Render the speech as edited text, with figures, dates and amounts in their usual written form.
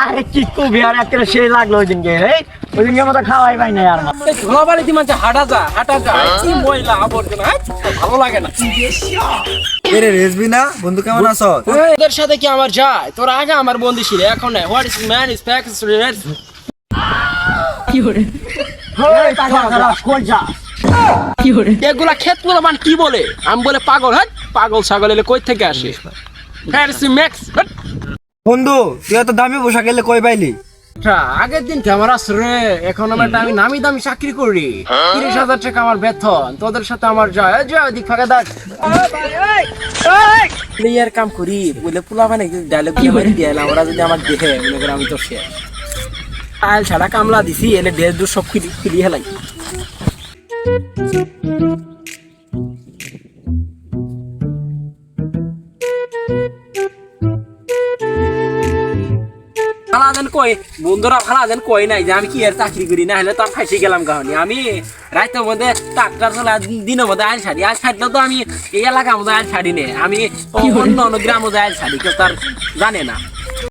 আরে চিকু বিহার একটা সে লাগলো ওই দিনকে ওই দিনকে মতো খাওয়াই পাই না আর ধুলাবাড়িতে মানুষ হাঁটা যায় কি ময়লা আবর্জনা ভালো লাগে না। এরে রেসবি না বন্ধু কেমন আছো? ওদের সাথে কি আমার যায়? তোর আগে আমার বন্ধু ছিল, এখন নাই। What is man is facts কি করে এগুলা ক্ষেত গুলো মান কি বলে? আমি বলে পাগল। হ্যাঁ পাগল ছাগল এলে কই থেকে আসে? বন্ধু তুই এত দামি পোশাক এলে কই পাইলি? আগের দিন ক্যামেরা রে, এখন আমি নামি দামি চাকরি করি, 30,000 টাকা আমার বেতন। তোদের সাথে আমার যায় দিক ফাঁকা দেখ প্লেয়ার কাম করি বলে পোলা মানে ডায়লগ দিয়ে ওরা যদি আমার দেখে মনে করে আমি তো শেষ। আল ছাড়া কামলা দিছি এলে ড্রেস ডুস সব খুলি হেলাই। বন্ধুরা ভালো আছেন কই নাই যে আমি কি আর চাকরি করি না হলে তো আমি ফাঁসি গেলাম কাহানি। আমি রাতের মধ্যে ট্রাক্টর চলা, দিনের মধ্যে আইল ছাড়ি তো আমি এই এলাকার মধ্যে আইল ছাড়ি নে, আমি অন্য অন্য গ্রাম মধ্যে আইল ছাড়ি, কেউ তার জানে না।